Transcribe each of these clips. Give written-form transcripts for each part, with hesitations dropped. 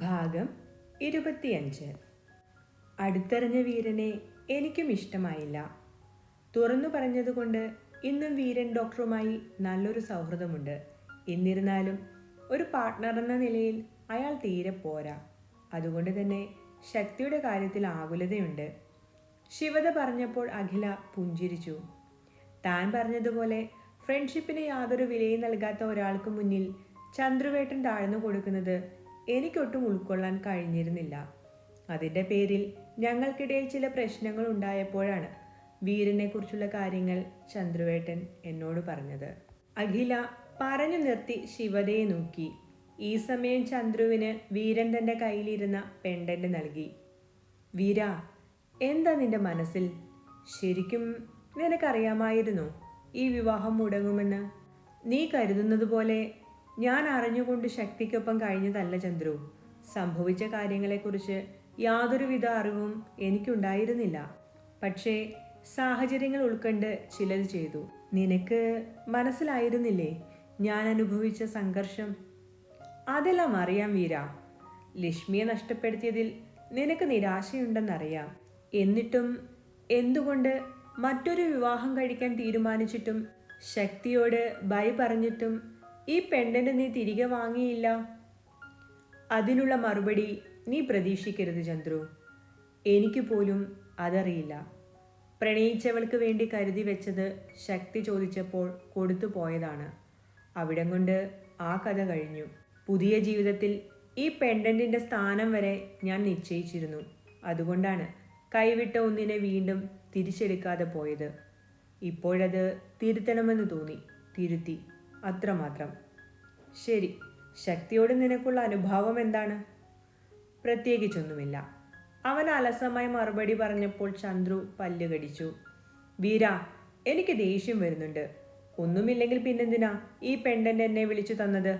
ഭാഗം 25. അടുത്തറിഞ്ഞ വീരനെ എനിക്കും ഇഷ്ടമായില്ല. തുറന്നു പറഞ്ഞതുകൊണ്ട് ഇന്നും വീരൻ ഡോക്ടറുമായി നല്ലൊരു സൗഹൃദമുണ്ട്. എന്നിരുന്നാലും ഒരു പാർട്ട്ണർ എന്ന നിലയിൽ അയാൾ തീരെ പോരാ. അതുകൊണ്ട് തന്നെ ശക്തിയുടെ കാര്യത്തിൽ ആകുലതയുണ്ട്. ശിവത പറഞ്ഞപ്പോൾ അഖില പുഞ്ചിരിച്ചു. താൻ പറഞ്ഞതുപോലെ ഫ്രണ്ട്ഷിപ്പിന് യാതൊരു വിലയും നൽകാത്ത ഒരാൾക്ക് മുന്നിൽ ചന്ദ്രുവേട്ടൻ താഴ്ന്നു കൊടുക്കുന്നത് എനിക്കൊട്ടും ഉൾക്കൊള്ളാൻ കഴിഞ്ഞിരുന്നില്ല. അതിൻ്റെ പേരിൽ ഞങ്ങൾക്കിടയിൽ ചില പ്രശ്നങ്ങൾ ഉണ്ടായപ്പോഴാണ് വീരനെ കുറിച്ചുള്ള കാര്യങ്ങൾ ചന്ദ്രുവേട്ടൻ എന്നോട് പറഞ്ഞത്. അഖില പറഞ്ഞു നിർത്തി ശിവതയെ നോക്കി. ഈ സമയം ചന്ദ്രുവിന് വീരൻ തൻ്റെ കയ്യിലിരുന്ന പെൻഡന്റ് നൽകി. വീര, എന്താ നിന്റെ മനസ്സിൽ? ശരിക്കും നിനക്കറിയാമായിരുന്നു ഈ വിവാഹം മുടങ്ങുമെന്ന്? നീ കരുതുന്നത് പോലെ ഞാൻ അറിഞ്ഞുകൊണ്ട് ശക്തിക്കൊപ്പം കഴിഞ്ഞതല്ല ചന്ദ്രു. സംഭവിച്ച കാര്യങ്ങളെക്കുറിച്ച് യാതൊരുവിധ അറിവും എനിക്കുണ്ടായിരുന്നില്ല. പക്ഷേ സാഹചര്യങ്ങൾ ഉൾക്കൊണ്ട് ചിലത് ചെയ്തു. നിനക്ക് മനസ്സിലായിരുന്നില്ലേ ഞാൻ അനുഭവിച്ച സംഘർഷം? അതെല്ലാം അറിയാം വീര. ലക്ഷ്മിയെ നഷ്ടപ്പെടുത്തിയതിൽ നിനക്ക് നിരാശയുണ്ടെന്നറിയാം. എന്നിട്ടും എന്തുകൊണ്ട് മറ്റൊരു വിവാഹം കഴിക്കാൻ തീരുമാനിച്ചിട്ടും ശക്തിയോട് ബൈ പറഞ്ഞിട്ടും ഈ പെണ്ണിന് നീ തിരികെ വാങ്ങിയില്ല? അതിനുള്ള മറുപടി നീ പ്രതീക്ഷിക്കരുത് ചന്ദ്രു. എനിക്ക് പോലും അതറിയില്ല. പ്രണയിച്ചവൾക്ക് വേണ്ടി കരുതി വെച്ചത് ശക്തി ചോദിച്ചപ്പോൾ കൊടുത്തു പോയതാണ്. അവിടം കൊണ്ട് ആ കഥ കഴിഞ്ഞു. പുതിയ ജീവിതത്തിൽ ഈ പെൻഡന്റിന്റെ സ്ഥാനം വരെ ഞാൻ നിശ്ചയിച്ചിരുന്നു. അതുകൊണ്ടാണ് കൈവിട്ട ഒന്നിനെ വീണ്ടും തിരിച്ചെടുക്കാതെ പോയത്. ഇപ്പോഴത് തിരുത്തണമെന്ന് തോന്നി. തിരുത്തി, അത്രമാത്രം. ശരി, ശക്തിയോട് നിനക്കുള്ള അനുഭാവം എന്താണ്? പ്രത്യേകിച്ചൊന്നുമില്ല. അവൻ അലസമായി മറുപടി പറഞ്ഞപ്പോൾ ചന്ദ്രു പല്ല് കടിച്ചു. വീര, എനിക്ക് ദേഷ്യം വരുന്നുണ്ട്. ഒന്നുമില്ലെങ്കിൽ പിന്നെന്തിനാ ഈ പെണ്ഡന്റ് എന്നെ വിളിച്ചു തന്നത്?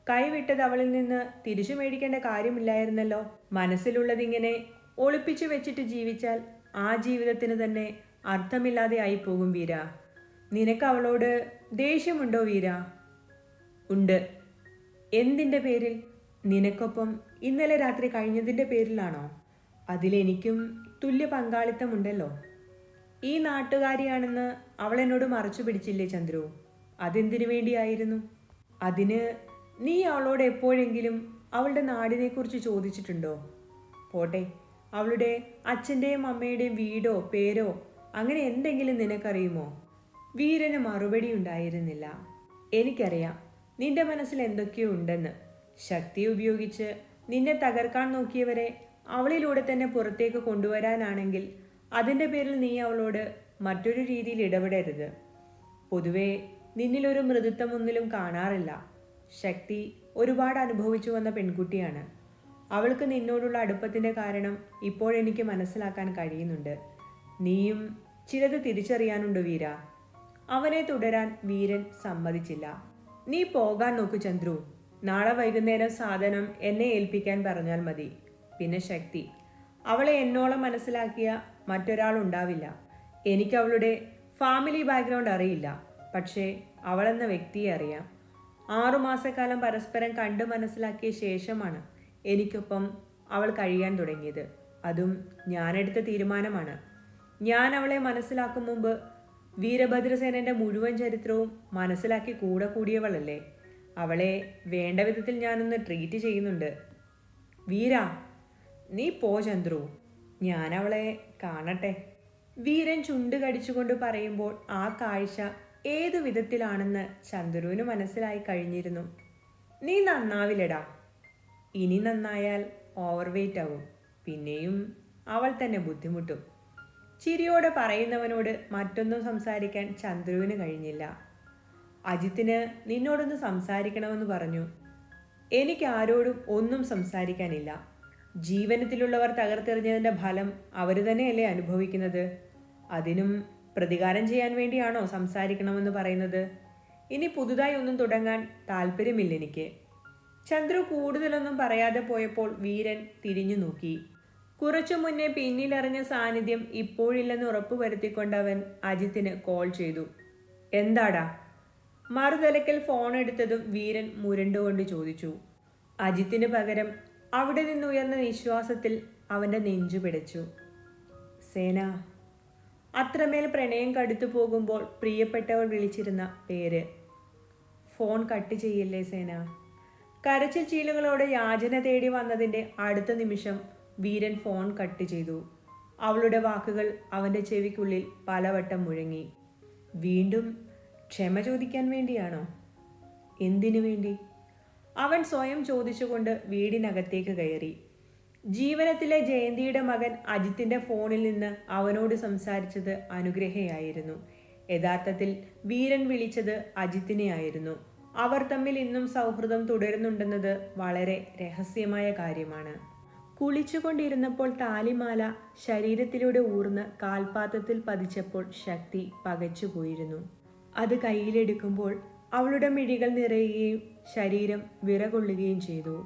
കൈവിട്ടത് അവളിൽ നിന്ന് തിരിച്ചു മേടിക്കേണ്ട കാര്യമില്ലായിരുന്നല്ലോ. മനസ്സിലുള്ളതിങ്ങനെ ഒളിപ്പിച്ചു വെച്ചിട്ട് ജീവിച്ചാൽ ആ ജീവിതത്തിന് തന്നെ അർത്ഥമില്ലാതെ ആയി പോകും വീര. നിനക്ക് അവളോട് ദേഷ്യമുണ്ടോ വീര? ഉണ്ട്. എന്തിൻ്റെ പേരിൽ? നിനക്കൊപ്പം ഇന്നലെ രാത്രി കഴിഞ്ഞതിൻ്റെ പേരിലാണോ? അതിലെനിക്കും തുല്യ പങ്കാളിത്തമുണ്ടല്ലോ. ഈ നാട്ടുകാരിയാണെന്ന് അവൾ എന്നോട് മറച്ചു പിടിച്ചില്ലേ ചന്ദ്രു? അതെന്തിനു വേണ്ടിയായിരുന്നു? അതിന് നീ അവളോട് എപ്പോഴെങ്കിലും അവളുടെ നാടിനെക്കുറിച്ച് ചോദിച്ചിട്ടുണ്ടോ? പോട്ടെ, അവളുടെ അച്ഛൻ്റെയും അമ്മയുടെയും വീടോ പേരോ അങ്ങനെ എന്തെങ്കിലും നിനക്കറിയുമോ? വീരന് മറുപടി ഉണ്ടായിരുന്നില്ല. എനിക്കറിയാം നിന്റെ മനസ്സിൽ എന്തൊക്കെയോ ഉണ്ടെന്ന്. ശക്തി ഉപയോഗിച്ച് നിന്നെ തകർക്കാൻ നോക്കിയവരെ അവളിലൂടെ തന്നെ പുറത്തേക്ക് കൊണ്ടുവരാനാണെങ്കിൽ അതിൻ്റെ പേരിൽ നീ അവളോട് മറ്റൊരു രീതിയിൽ ഇടപെടരുത്. പൊതുവെ നിന്നിലൊരു മൃദുത്വമൊന്നിലും കാണാറില്ല. ശക്തി ഒരുപാട് അനുഭവിച്ചു വന്ന പെൺകുട്ടിയാണ്. അവൾക്ക് നിന്നോടുള്ള അടുപ്പത്തിൻ്റെ കാരണം ഇപ്പോഴെനിക്ക് മനസ്സിലാക്കാൻ കഴിയുന്നുണ്ട്. നീയും ചിലത് തിരിച്ചറിയാനുണ്ട് വീര. അവനെ തുടരാൻ വീരൻ സമ്മതിച്ചില്ല. നീ പോകാൻ നോക്കു ചന്ദ്രു. നാളെ വൈകുന്നേരം സാധനം എന്നെ ഏൽപ്പിക്കാൻ പറഞ്ഞാൽ മതി. പിന്നെ ശക്തി, അവളെ എന്നോളം മനസ്സിലാക്കിയ മറ്റൊരാളുണ്ടാവില്ല. എനിക്ക് അവളുടെ ഫാമിലി ബാക്ക്ഗ്രൗണ്ട് അറിയില്ല, പക്ഷേ അവളെന്ന വ്യക്തിയെ അറിയാം. 6 മാസക്കാലം പരസ്പരം കണ്ടു മനസ്സിലാക്കിയ ശേഷമാണ് എനിക്കൊപ്പം അവൾ കഴിയാൻ തുടങ്ങിയത്. അതും ഞാനെടുത്ത തീരുമാനമാണ്. ഞാൻ അവളെ മനസ്സിലാക്കും മുമ്പ് വീരഭദ്രസേനന്റെ മുഴുവൻ ചരിത്രവും മനസ്സിലാക്കി കൂടെ കൂടിയവളല്ലേ. അവളെ വേണ്ട വിധത്തിൽ ഞാനൊന്ന് ട്രീറ്റ് ചെയ്യുന്നുണ്ട്. വീര, നീ പോ ചന്ദ്രു. ഞാൻ അവളെ കാണട്ടെ. വീരൻ ചുണ്ട് കടിച്ചുകൊണ്ട് പറയുമ്പോൾ ആ കാഴ്ച ഏതു വിധത്തിലാണെന്ന് ചന്ദ്രുവിന് മനസ്സിലായി കഴിഞ്ഞിരുന്നു. നീ നന്നാവില്ലടാ. ഇനി നന്നായാൽ ഓവർവെയ്റ്റ് ആവും. പിന്നെയും അവൾ തന്നെ ബുദ്ധിമുട്ടും. ചിരിയോടെ പറയുന്നവനോട് മറ്റൊന്നും സംസാരിക്കാൻ ചന്ദ്രുവിന് കഴിഞ്ഞില്ല. അജിത്തിന് നിന്നോടൊന്ന് സംസാരിക്കണമെന്ന് പറഞ്ഞു. എനിക്ക് ആരോടും ഒന്നും സംസാരിക്കാനില്ല. ജീവനത്തിലുള്ളവർ തകർത്തെറിഞ്ഞതിൻ്റെ ഫലം അവർ തന്നെയല്ലേ അനുഭവിക്കുന്നത്? അതിനും പ്രതികാരം ചെയ്യാൻ വേണ്ടിയാണോ സംസാരിക്കണമെന്ന് പറയുന്നത്? ഇനി പുതുതായി ഒന്നും തുടങ്ങാൻ താല്പര്യമില്ല എനിക്ക്. ചന്ദ്രു കൂടുതലൊന്നും പറയാതെ പോയപ്പോൾ വീരൻ തിരിഞ്ഞു നോക്കി. കുറച്ചു മുന്നേ പിന്നിലറിഞ്ഞ സാന്നിധ്യം ഇപ്പോഴില്ലെന്ന് ഉറപ്പുവരുത്തിക്കൊണ്ടവൻ അജിത്തിന് കോൾ ചെയ്തു. എന്താടാ? മറുതലക്കൽ ഫോൺ എടുത്തതും വീരൻ മുരണ്ടുകൊണ്ട് ചോദിച്ചു. അജിത്തിന് പകരം അവിടെ നിന്നുയർന്ന നിശ്വാസത്തിൽ അവൻ്റെ നെഞ്ചു പിടച്ചു. സേന. അത്രമേൽ പ്രണയം കടുത്തു പോകുമ്പോൾ പ്രിയപ്പെട്ടവൾ വിളിച്ചിരുന്ന പേര്. ഫോൺ കട്ട് ചെയ്യല്ലേ സേന. കരച്ചിൽ ചീലുകളോടെ യാചന തേടി വന്നതിൻ്റെ അടുത്ത നിമിഷം വീരൻ ഫോൺ കട്ട് ചെയ്തു. അവളുടെ വാക്കുകൾ അവൻ്റെ ചെവിക്കുള്ളിൽ പലവട്ടം മുഴങ്ങി. വീണ്ടും ക്ഷമ ചോദിക്കാൻ വേണ്ടിയാണോ? എന്തിനു വേണ്ടി? അവൻ സ്വയം ചോദിച്ചുകൊണ്ട് വീടിനകത്തേക്ക് കയറി. ജീവനത്തിലെ ജയന്തിയുടെ മകൻ അജിത്തിൻ്റെ ഫോണിൽ നിന്ന് അവനോട് സംസാരിച്ചത് അനുഗ്രഹയായിരുന്നു. യഥാർത്ഥത്തിൽ വീരൻ വിളിച്ചത് അജിത്തിനെ ആയിരുന്നു. അവർ തമ്മിൽ ഇന്നും സൗഹൃദം തുടരുന്നുണ്ടെന്നത് വളരെ രഹസ്യമായ കാര്യമാണ്. കുളിച്ചുകൊണ്ടിരുന്നപ്പോൾ താലിമാല ശരീരത്തിലൂടെ ഊർന്ന് കാൽപാത്രത്തിൽ പതിച്ചപ്പോൾ ശക്തി പകച്ചുപോയിരുന്നു. അത് കയ്യിലെടുക്കുമ്പോൾ അവളുടെ മിഴികൾ നിറയുകയും ശരീരം വിറകൊള്ളുകയും ചെയ്തു.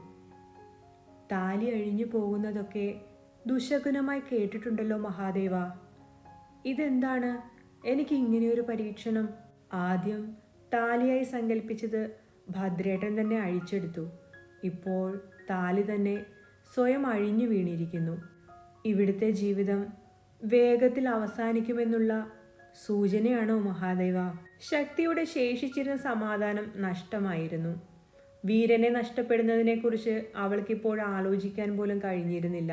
താലി അഴിഞ്ഞു പോകുന്നതൊക്കെ ദുശകുനമായി കേട്ടിട്ടുണ്ടല്ലോ മഹാദേവ. ഇതെന്താണ് എനിക്ക് ഇങ്ങനെയൊരു പരീക്ഷണം? ആദ്യം താലിയായി സങ്കല്പിച്ചത് ഭദ്രേട്ടൻ തന്നെ അഴിച്ചെടുത്തു. ഇപ്പോൾ താലി തന്നെ സ്വയം അഴിഞ്ഞു വീണിരിക്കുന്നു. ഇവിടുത്തെ ജീവിതം വേഗത്തിൽ അവസാനിക്കുമെന്നുള്ള സൂചനയാണോ മഹാദേവ? ശക്തിയുടെ ശേഷിച്ചിരുന്ന സമാധാനം നഷ്ടമായിരുന്നു. വീരനെ നഷ്ടപ്പെടുന്നതിനെക്കുറിച്ച് അവൾക്കിപ്പോൾ ആലോചിക്കാൻ പോലും കഴിഞ്ഞിരുന്നില്ല.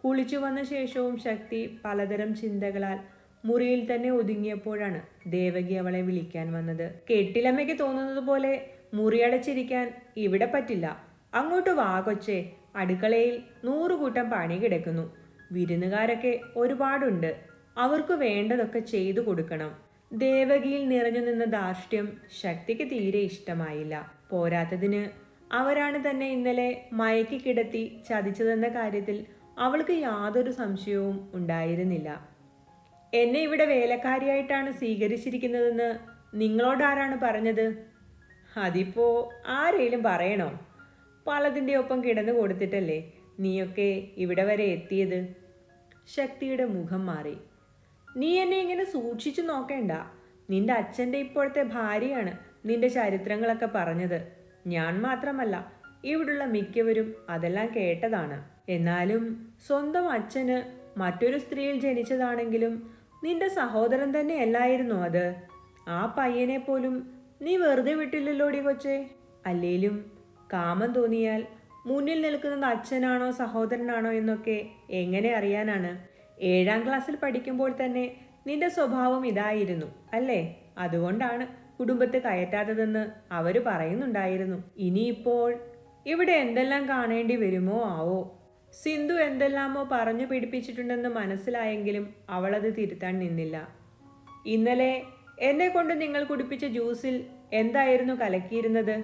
കുളിച്ചു വന്ന ശേഷവും ശക്തി പലതരം ചിന്തകളാൽ മുറിയിൽ തന്നെ ഒതുങ്ങിയപ്പോഴാണ് ദേവകി അവളെ വിളിക്കാൻ വന്നത്. കെട്ടിലമ്മയ്ക്ക് തോന്നുന്നത് പോലെ മുറിയടച്ചിരിക്കാൻ ഇവിടെ പറ്റില്ല. അങ്ങോട്ട് വാ കൊച്ചേ. അടുക്കളയിൽ 100 കൂട്ടം പണി കിടക്കുന്നു. വിരുന്നുകാരൊക്കെ ഒരുപാടുണ്ട്. അവർക്ക് വേണ്ടതൊക്കെ ചെയ്തു കൊടുക്കണം. ദേവകിയിൽ നിറഞ്ഞു നിന്ന ധാർഷ്ട്യം ശക്തിക്ക് തീരെ ഇഷ്ടമായില്ല. പോരാത്തതിന് അവരാണ് തന്നെ ഇന്നലെ മയക്കി കിടത്തി ചതിച്ചതെന്ന കാര്യത്തിൽ അവൾക്ക് യാതൊരു സംശയവും ഉണ്ടായിരുന്നില്ല. എന്നെ ഇവിടെ വേലക്കാരിയായിട്ടാണ് സ്വീകരിച്ചിരിക്കുന്നതെന്ന് നിങ്ങളോടാരാണ് പറഞ്ഞത്? അതിപ്പോ ആരേലും പറയണോ? പലതിൻ്റെ ഒപ്പം കിടന്നു കൊടുത്തിട്ടല്ലേ നീയൊക്കെ ഇവിടെ വരെ എത്തിയത്. ശക്തിയുടെ മുഖം മാറി. നീ എന്നെ ഇങ്ങനെ സൂക്ഷിച്ചു നോക്കേണ്ട. നിന്റെ അച്ഛൻ്റെ ഇപ്പോഴത്തെ ഭാര്യയാണ് നിന്റെ ചരിത്രങ്ങളൊക്കെ പറഞ്ഞത്. ഞാൻ മാത്രമല്ല, ഇവിടുള്ള മിക്കവരും അതെല്ലാം കേട്ടതാണ്. എന്നാലും സ്വന്തം അച്ഛന് മറ്റൊരു സ്ത്രീയിൽ ജനിച്ചതാണെങ്കിലും നിന്റെ സഹോദരൻ തന്നെ അല്ലായിരുന്നു അത്. ആ പയ്യനെ പോലും നീ വെറുതെ വിട്ടില്ലല്ലോടി കൊച്ചേ. അല്ലേലും കാമം തോന്നിയാൽ മുന്നിൽ നിൽക്കുന്നത് അച്ഛനാണോ സഹോദരനാണോ എന്നൊക്കെ എങ്ങനെ അറിയാനാണ്? 7ാം ക്ലാസ്സിൽ പഠിക്കുമ്പോൾ തന്നെ നിന്റെ സ്വഭാവം ഇതായിരുന്നു അല്ലേ? അതുകൊണ്ടാണ് കുടുംബത്തെ കയറ്റാത്തതെന്ന് അവർ പറയുന്നുണ്ടായിരുന്നു. ഇനിയിപ്പോൾ ഇവിടെ എന്തെല്ലാം കാണേണ്ടി വരുമോ ആവോ. സിന്ധു എന്തെല്ലാമോ പറഞ്ഞു പിടിപ്പിച്ചിട്ടുണ്ടെന്ന് മനസ്സിലായെങ്കിലും അവളത് തിരുത്താൻ നിന്നില്ല. ഇന്നലെ എന്നെ കൊണ്ട് നിങ്ങൾ കുടിപ്പിച്ച ജ്യൂസിൽ എന്തായിരുന്നു കലക്കിയിരുന്നത്?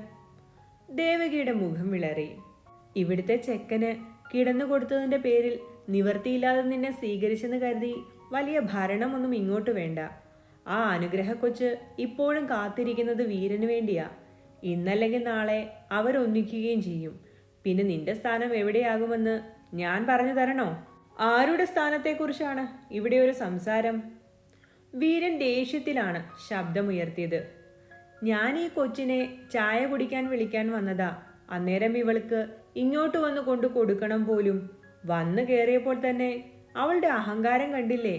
ദേവകിയുടെ മുഖം വിളറി. ഇവിടുത്തെ ചെക്കന് കിടന്നു കൊടുത്തതിൻ്റെ പേരിൽ നിവർത്തിയില്ലാതെ നിന്നെ സ്വീകരിച്ചെന്ന് കരുതി വലിയ ഭരണമൊന്നും ഇങ്ങോട്ട് വേണ്ട. ആ അനുഗ്രഹ കൊച്ച് ഇപ്പോഴും കാത്തിരിക്കുന്നത് വീരന് വേണ്ടിയാ. ഇന്നല്ലെങ്കിൽ നാളെ അവരൊന്നിക്കുകയും ചെയ്യും. പിന്നെ നിന്റെ സ്ഥാനം എവിടെയാകുമെന്ന് ഞാൻ പറഞ്ഞു തരണോ? ആരുടെ സ്ഥാനത്തെക്കുറിച്ചാണ് ഇവിടെ ഒരു സംസാരം? വീരൻ ദേഷ്യത്തിലാണ് ശബ്ദമുയർത്തിയത്. ഞാൻ ഈ കൊച്ചിനെ ചായ കുടിക്കാൻ വിളിക്കാൻ വന്നതാ. അന്നേരം ഇവൾക്ക് ഇങ്ങോട്ട് വന്ന് കൊണ്ടു കൊടുക്കണം പോലും. വന്നു കയറിയപ്പോൾ തന്നെ അവളുടെ അഹങ്കാരം കണ്ടില്ലേ?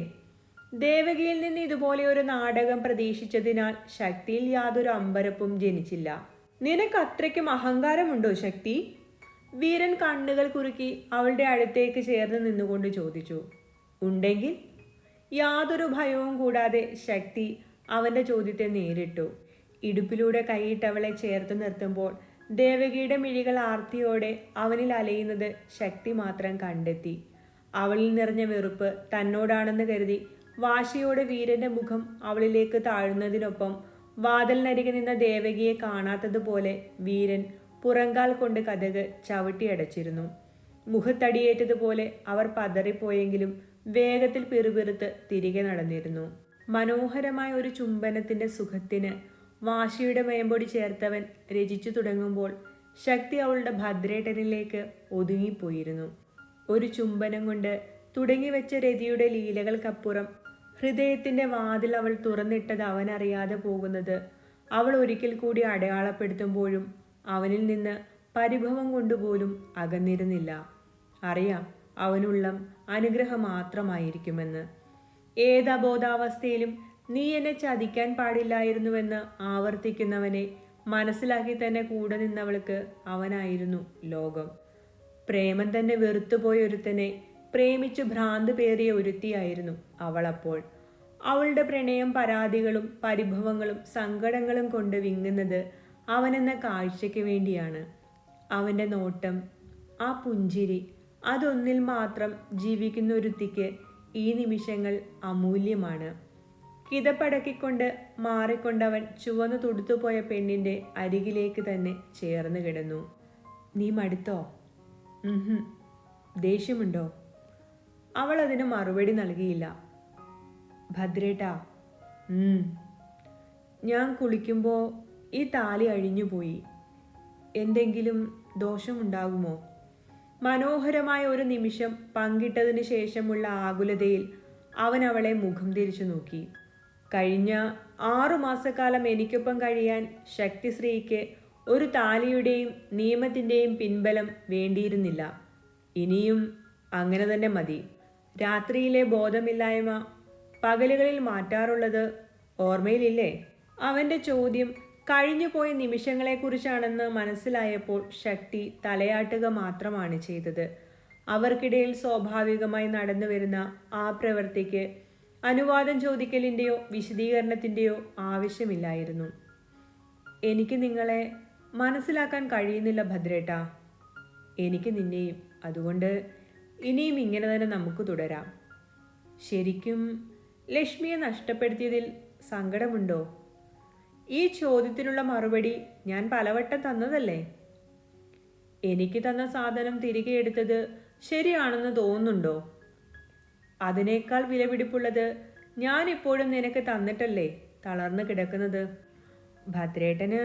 ദേവകിയിൽ നിന്ന് ഇതുപോലെ ഒരു നാടകം പ്രതീക്ഷിച്ചതിനാൽ ശക്തിയിൽ യാതൊരു അമ്പരപ്പും ജനിച്ചില്ല. നിനക്ക് അത്രയ്ക്കും അഹങ്കാരമുണ്ടോ ശക്തി? വീരൻ കണ്ണുകൾ കുറുക്കി അവളുടെ അടുത്തേക്ക് ചേർന്ന് നിന്നുകൊണ്ട് ചോദിച്ചു. ഉണ്ടെങ്കിൽ? യാതൊരു ഭയവും കൂടാതെ ശക്തി അവൻ്റെ ചോദ്യത്തെ നേരിട്ടു. ഇടുപ്പിലൂടെ കൈയിട്ട് അവളെ ചേർത്ത് നിർത്തുമ്പോൾ ദേവകിയുടെ മിഴികൾ ആർത്തിയോടെ അവനിൽ അലയുന്നത് ശക്തി മാത്രം കണ്ടെത്തി. അവളിൽ നിറഞ്ഞ വെറുപ്പ് തന്നോടാണെന്ന് കരുതി വാശിയോടെ വീരന്റെ മുഖം അവളിലേക്ക് താഴുന്നതിനൊപ്പം വാതിലിനരികെ നിന്ന ദേവകിയെ കാണാത്തതുപോലെ വീരൻ പുറങ്കാൽ കൊണ്ട് കതക് ചവിട്ടിയടച്ചിരുന്നു. മുഖത്തടിയേറ്റതുപോലെ അവർ പതറിപ്പോയെങ്കിലും വേഗത്തിൽ പിറുപിറുത്ത് തിരികെ നടന്നിരുന്നു. മനോഹരമായ ഒരു ചുംബനത്തിന്റെ സുഖത്തിന് വാശിയുടെ മേമ്പൊടി ചേർത്തവൻ രചിച്ചു തുടങ്ങുമ്പോൾ ശക്തി അവളുടെ ഭദ്രേട്ടനിലേക്ക് ഒതുങ്ങിപ്പോയിരുന്നു. ഒരു ചുംബനം കൊണ്ട് തുടങ്ങിവെച്ച രതിയുടെ ലീലകൾക്കപ്പുറം ഹൃദയത്തിന്റെ വാതിൽ അവൾ തുറന്നിട്ടത് അവനറിയാതെ പോകുന്നത് അവൾ ഒരിക്കൽ കൂടി അടയാളപ്പെടുത്തുമ്പോഴും അവനിൽ നിന്ന് പരിഭവം കൊണ്ടുപോലും അകന്നിരുന്നില്ല. അറിയാം, അവനുള്ളം അനുഗ്രഹം മാത്രമായിരിക്കുമെന്ന്. ഏതബോധാവസ്ഥയിലും നീ എന്നെ ചതിക്കാൻ പാടില്ലായിരുന്നുവെന്ന് ആവർത്തിക്കുന്നവനെ മനസ്സിലാക്കി തന്നെ കൂടെ നിന്നവൾക്ക് അവനായിരുന്നു ലോകം. പ്രേമം തന്നെ വെറുത്തുപോയ ഒരുത്തനെ പ്രേമിച്ചു ഭ്രാന്ത് പേറിയ ഒരുത്തിയായിരുന്നു അവളപ്പോൾ. അവളുടെ പ്രണയം പരാതികളും പരിഭവങ്ങളും സങ്കടങ്ങളും കൊണ്ട് വിങ്ങുന്നത് അവനെന്ന കാഴ്ചയ്ക്ക് വേണ്ടിയാണ്. അവൻ്റെ നോട്ടം, ആ പുഞ്ചിരി, അതൊന്നിൽ മാത്രം ജീവിക്കുന്ന ഒരുത്തിക്ക് ഈ നിമിഷങ്ങൾ അമൂല്യമാണ്. കിതപ്പടക്കിക്കൊണ്ട് മാറിക്കൊണ്ടവൻ ചുവന്നു തുടുത്തുപോയ പെണ്ണിൻ്റെ അരികിലേക്ക് തന്നെ ചേർന്ന് കിടന്നു. നീ മടുത്തോ? ദേഷ്യമുണ്ടോ? അവൾ അതിന് മറുപടി നൽകിയില്ല. ഭദ്രേട്ടാ, ഞാൻ കുളിക്കുമ്പോൾ ഈ താലി അഴിഞ്ഞുപോയി. എന്തെങ്കിലും ദോഷമുണ്ടാകുമോ? മനോഹരമായ ഒരു നിമിഷം പങ്കിട്ടതിന് ശേഷമുള്ള ആകുലതയിൽ അവൻ അവളെ മുഖം തിരിച്ചു നോക്കി. കഴിഞ്ഞ 6 മാസക്കാലം എനിക്കൊപ്പം കഴിയാൻ ശക്തിശ്രീക്ക് ഒരു താലിയുടെയും നിയമത്തിൻ്റെയും പിൻബലം വേണ്ടിയിരുന്നില്ല. ഇനിയും അങ്ങനെ തന്നെ മതി. രാത്രിയിലെ ബോധമില്ലായ്മ പകലുകളിൽ മാറ്റാറുള്ളത് ഓർമ്മയിലില്ലേ? അവൻ്റെ ചോദ്യം കഴിഞ്ഞുപോയ നിമിഷങ്ങളെക്കുറിച്ചാണെന്ന് മനസ്സിലായപ്പോൾ ശക്തി തലയാട്ടുക മാത്രമാണ് ചെയ്തത്. അവർക്കിടയിൽ സ്വാഭാവികമായി നടന്നു വരുന്ന ആ പ്രവൃത്തിക്ക് അനുവാദം ചോദിക്കലിൻ്റെയോ വിശദീകരണത്തിൻ്റെയോ ആവശ്യമില്ലായിരുന്നു. എനിക്ക് നിങ്ങളെ മനസ്സിലാക്കാൻ കഴിയുന്നില്ല ഭദ്രേട്ടാ. എനിക്ക് നിന്നെയും. അതുകൊണ്ട് ഇനിയും ഇങ്ങനെ തന്നെ നമുക്ക് തുടരാം. ശരിക്കും ലക്ഷ്മിയെ നഷ്ടപ്പെടുത്തിയതിൽ സങ്കടമുണ്ടോ? ഈ ചോദ്യത്തിനുള്ള മറുപടി ഞാൻ പലവട്ടം തന്നതല്ലേ? എനിക്ക് തന്ന സാധനം തിരികെ എടുത്തത് ശരിയാണെന്ന് തോന്നുന്നുണ്ടോ? അതിനേക്കാൾ വിലപിടിപ്പുള്ളത് ഞാൻ ഇപ്പോഴും നിനക്ക് തന്നിട്ടല്ലേ തളർന്നു കിടക്കുന്നത്. ഭദ്രേട്ടന്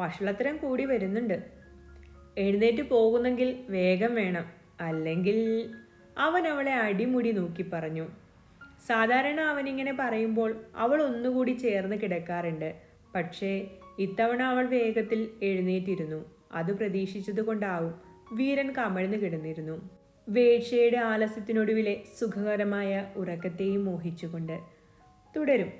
വഷളത്തരം കൂടി വരുന്നുണ്ട്. എഴുന്നേറ്റ് പോകുന്നെങ്കിൽ വേഗം വേണം, അല്ലെങ്കിൽ അവൻ അവളെ അടിമുടി നോക്കി പറഞ്ഞു. സാധാരണ അവനിങ്ങനെ പറയുമ്പോൾ അവൾ ഒന്നുകൂടി ചേർന്ന് കിടക്കാറുണ്ട്. പക്ഷേ ഇത്തവണ അവൾ വേഗത്തിൽ എഴുന്നേറ്റിരുന്നു. അത് പ്രതീക്ഷിച്ചതുകൊണ്ടാവും വീരൻ കമഴ്ന്നു കിടന്നിരുന്നു. വേഴ്ചയുടെ ആലസ്യത്തിനൊടുവിലെ സുഖകരമായ ഉറക്കത്തെയും മോഹിച്ചുകൊണ്ട്. തുടരും.